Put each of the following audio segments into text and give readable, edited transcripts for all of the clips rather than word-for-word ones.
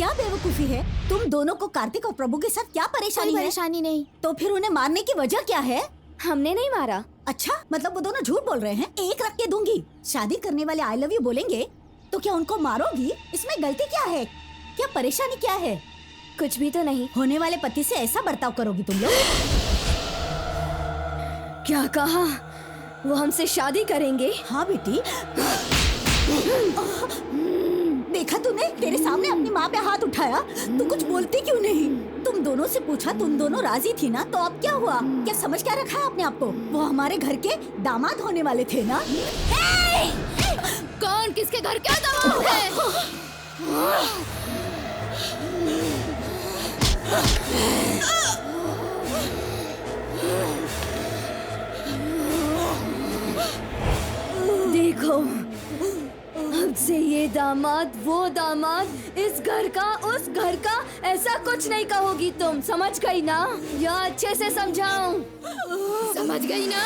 क्या बेवकूफी है? तुम दोनों को कार्तिक और प्रभु के साथ क्या परेशानी है? परेशानी नहीं। तो फिर उन्हें मारने की वजह क्या है? हमने नहीं मारा। अच्छा, मतलब वो दोनों झूठ बोल रहे हैं। एक रख के दूंगी। शादी करने वाले आई लव यू बोलेंगे तो क्या उनको मारोगी? इसमें गलती क्या है? क्या परेशानी क्या है? कुछ भी तो नहीं। होने वाले पति से ऐसा बर्ताव करोगी तुम लोग? क्या कहा? वो हमसे शादी करेंगे? हाँ बेटी। देखा तूने? तेरे सामने अपनी माँ पे हाथ उठाया। तू कुछ बोलती क्यों नहीं? तुम दोनों से पूछा, तुम दोनों राजी थी ना? तो अब क्या हुआ? क्या समझ क्या रखा है अपने आप को? वो हमारे घर के दामाद होने वाले थे ना? कौन किसके घर क्या दामाद है? देखो, अब से ये दामाद, वो दामाद, इस घर का, उस घर का, ऐसा कुछ नहीं कहोगी तुम। समझ गई ना? या अच्छे से समझाऊं? समझ गई ना?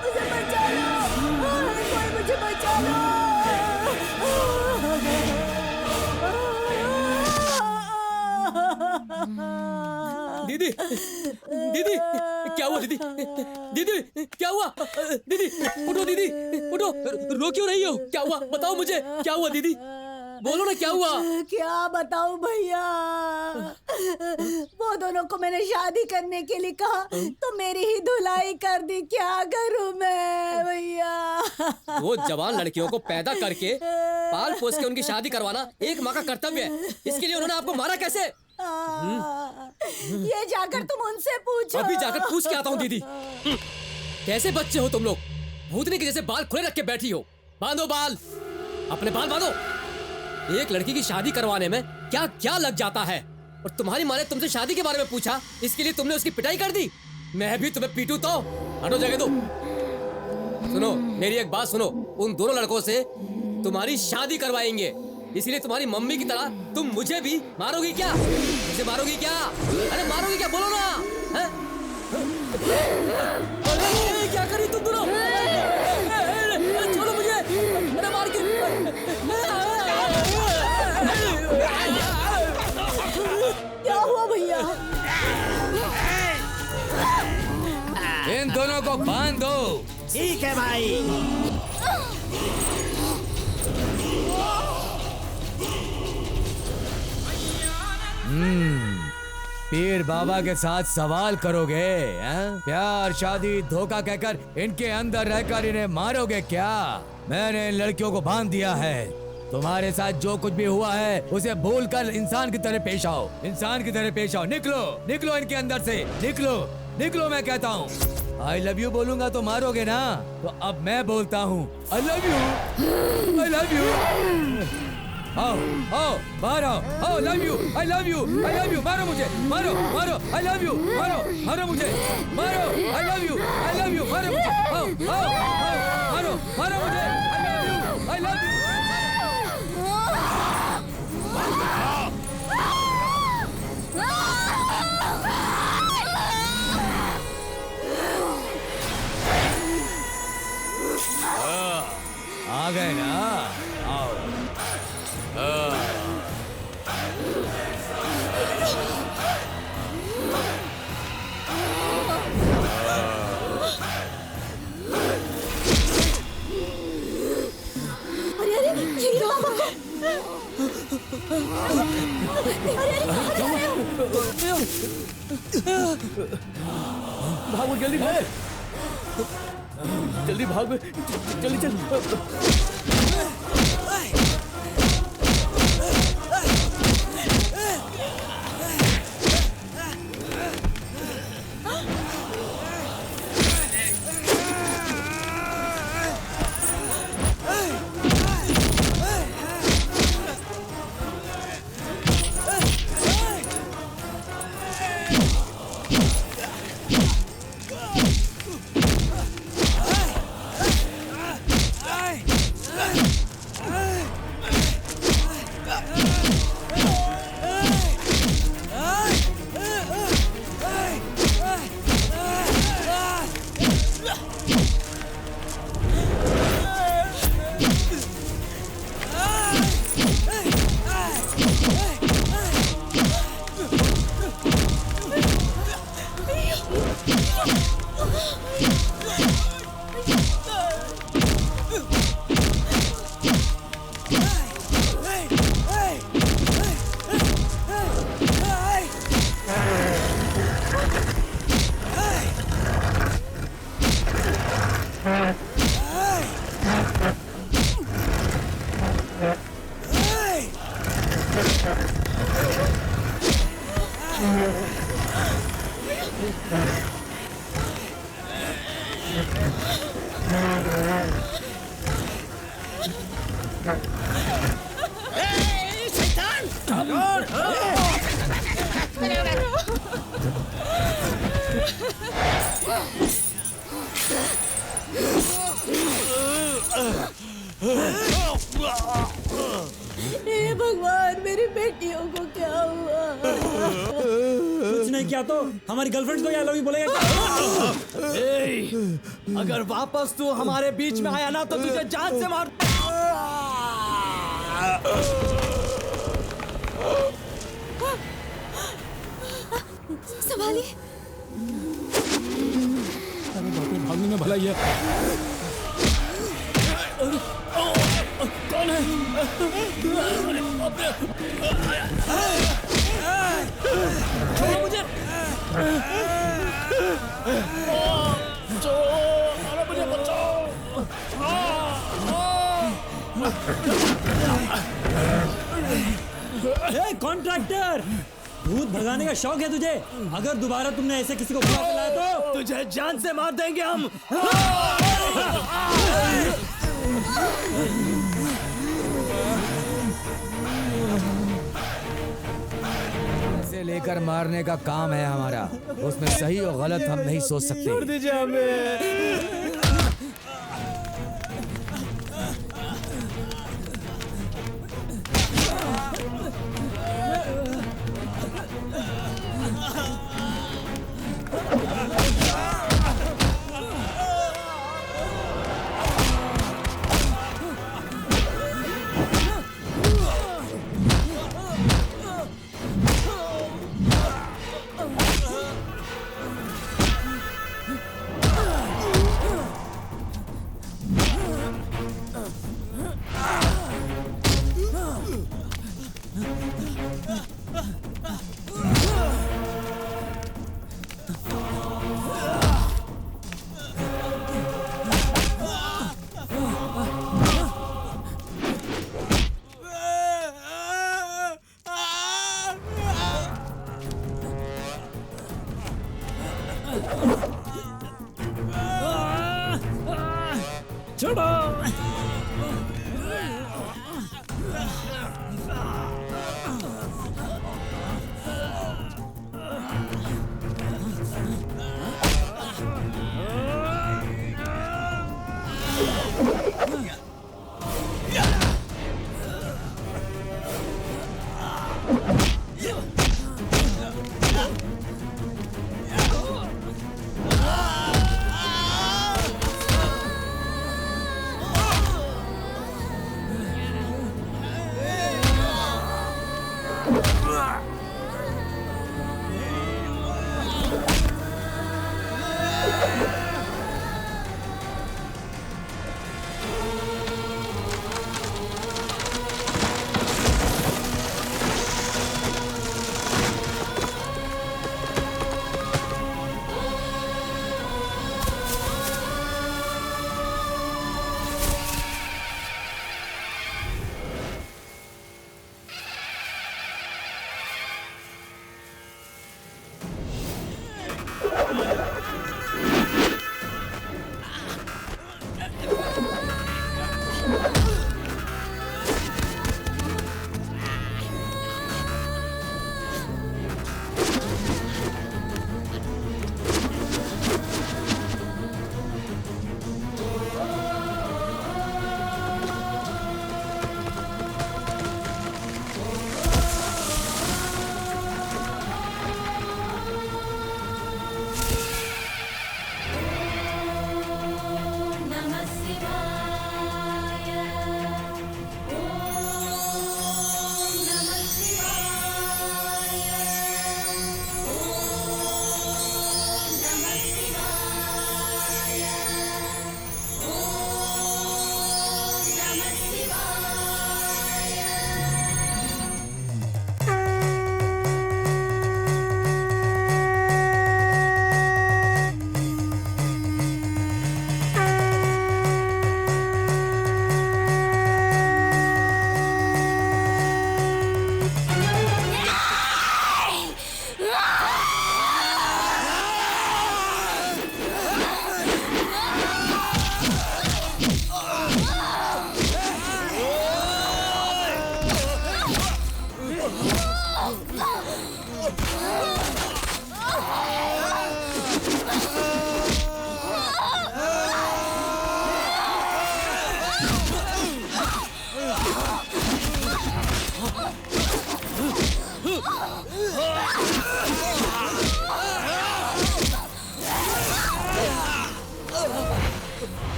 मुझे बचा लो! कोई मुझे बचा लो! दीदी, दीदी, क्या हुआ दीदी? दीदी, क्या हुआ? दीदी, उठो दीदी, उठो। रो क्यों रही हो? क्या हुआ? बताओ मुझे, क्या हुआ दीदी? बोलो ना, क्या हुआ? क्या बताऊं भैया? वो दोनों को मैंने शादी करने के लिए कहा तो मेरी ही धुलाई कर दी। क्या करूं मैं भैया? वो जवान लड़कियों को पैदा करके पाल पोस के उनकी शादी करवाना एक माँ का कर्तव्य है। इसके लिए उन्होंने आपको मारा कैसे? ये जाकर तुम उनसे पूछो। अभी जाकर पूछ के आता हूँ दीदी। कैसे बच्चे हो तुम लोग? भूतनी के जैसे बाल खुले रख के बैठी हो। बांधो बाल, अपने बाल बांधो। एक लड़की की शादी करवाने में क्या क्या लग जाता है। और तुम्हारी माँ ने तुमसे शादी के बारे में पूछा, इसके लिए तुमने उसकी पिटाई कर दी। मैं भी तुम्हें पीटूं तो? हटो, जगह दो। सुनो, मेरी एक बात सुनो। उन दोनों लड़कों से तुम्हारी शादी करवाएंगे, इसीलिए तुम्हारी मम्मी की तरह तुम मुझे भी मारोगी क्या? मुझे मारोगी क्या? अरे मारोगी क्या? बोलो ना। है? अरे क्या करी तुम दोनों? छोड़ो मुझे। अरे मार के। क्या हुआ भैया? इन दोनों को बांध दो। ठीक है भाई। पीर बाबा के साथ सवाल करोगे? हैं? प्यार, शादी, धोखा कहकर इनके अंदर रहकर इन्हें मारोगे क्या? मैंने इन लड़कियों को बांध दिया है। तुम्हारे साथ जो कुछ भी हुआ है उसे भूलकर इंसान की तरह पेश आओ। इंसान की तरह पेश आओ। निकलो, निकलो इनके अंदर से। निकलो, निकलो मैं कहता हूँ। आई लव यू बोलूंगा तो मारोगे ना? तो अब मैं बोलता हूँ आई love you, I love you. आओ, आओ, बाहर आओ। आओ, love you, I love you, I love you. मारो मुझे, मारो, मारो, आई लव यू, मारो, मारो मुझे, मारो, I love you, I love you, मारो मुझे। आओ, आओ, आओ, मारो, मारो मुझे, I love you, I love you. आ गए ना? आओ। अरे अरे, ये बाबा को। अरे अरे, भागो जल्दी, भाग जल्दी, भाग जल्दी, चल। हे भगवान, मेरी बेटियों को क्या हुआ? कुछ नहीं किया तो हमारी गर्लफ्रेंड को लव यू बोलेगा। अगर वापस तू हमारे बीच में आया ना तो तुझे जान से मार। संभालिए। भागने में भलाई है। कौन है? छोड़ो मुझे। अरे मुझे बचाओ। कॉन्ट्रैक्टर, भूत भगाने का शौक है तुझे? अगर दोबारा तुमने ऐसे किसी को बुला के लाया तो तुझे जान से मार देंगे हम। से लेकर मारने का काम है हमारा, उसमें सही और गलत हम नहीं सोच सकते। छोड़ दीजिए हमें।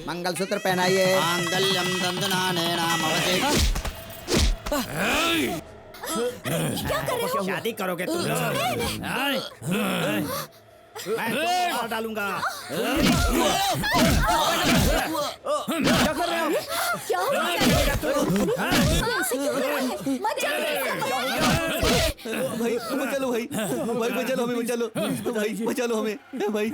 मंगलसूत्र पहनाइए। मांगल्यम दंदनानेन मवते। क्या कर रहे हो? शादी करोगे तुम लोग? मैं तुम्हें मार डालूंगा। क्या कर रहे हो? क्या हो गया? ऐसे क्यों कर रहे हैं? मत जाओ। भाई बचालो भाई, भाई बचालो हमें, बचालो भाई, बचालो हमें भाई।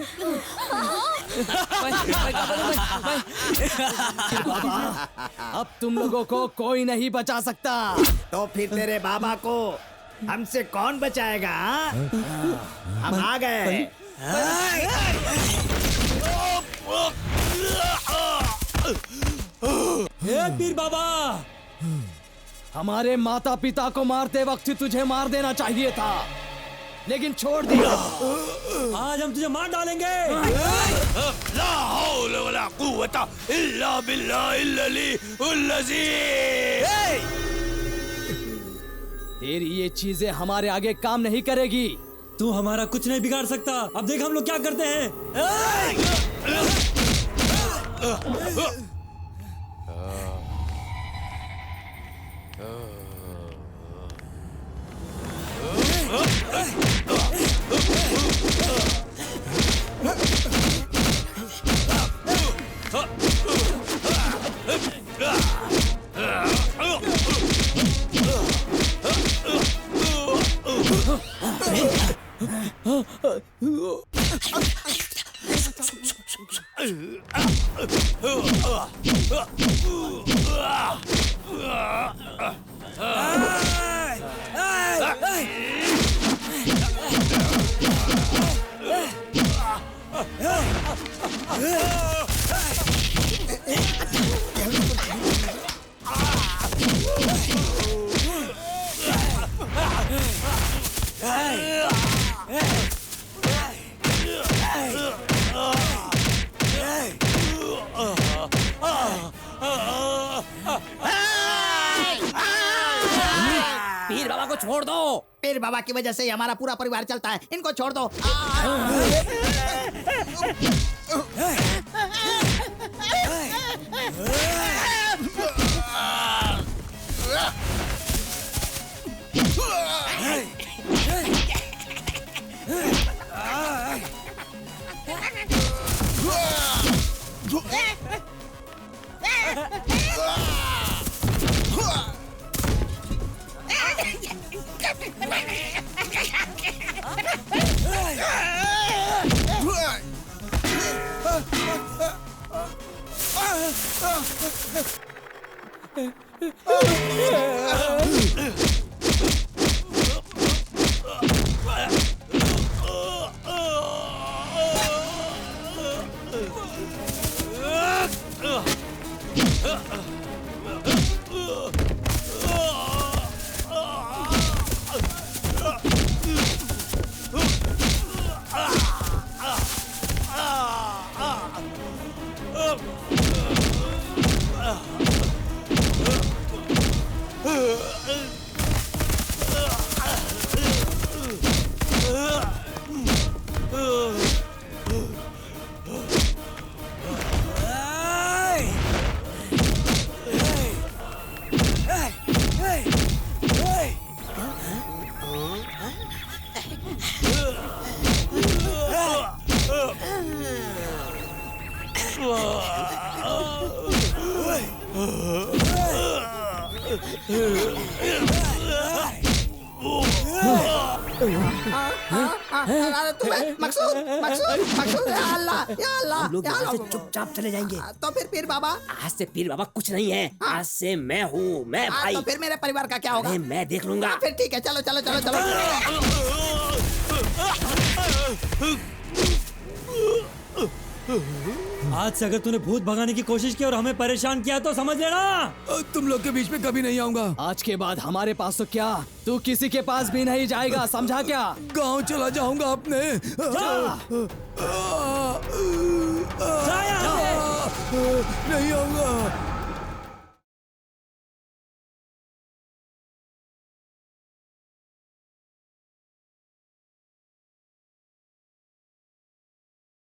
अब तुम लोगों को कोई नहीं बचा सकता। तो फिर तेरे बाबा को हमसे कौन बचाएगा? हम आ गए। पीर बाबा, हमारे माता पिता को मारते वक्त तुझे मार देना चाहिए था, लेकिन छोड़ दिया। आज हम तुझे मार डालेंगे। ला हौल वला कुव्वता इल्ला बिल्लाहिल अलीयुल अज़ीम। तेरी ये चीजें हमारे आगे काम नहीं करेगी। तू हमारा कुछ नहीं बिगाड़ सकता। अब देख हम लोग क्या करते हैं। पीर बाबा को छोड़ दो। पीर बाबा की वजह से ही हमारा पूरा परिवार चलता है। इनको छोड़ दो। तुम्हें मकसूद मकसूद मकसूद या अल्लाह या अल्लाह हम लोग या यहाँ से अल्लाह। चुपचाप चले जाएंगे। तो फिर पीर बाबा, आज से पीर बाबा कुछ नहीं है, आज से मैं हूँ, मैं भाई। तो फिर मेरे परिवार का क्या होगा? अरे मैं देख लूंगा। फिर ठीक है, चलो चलो चलो चलो। आज से अगर तूने भूत भगाने की कोशिश की और हमें परेशान किया तो समझ लेना तुम लोग के बीच में कभी नहीं आऊंगा। आज के बाद हमारे पास तो क्या, तू किसी के पास भी नहीं जाएगा, समझा क्या? गांव चला जाऊंगा अपने। नहीं आऊंगा।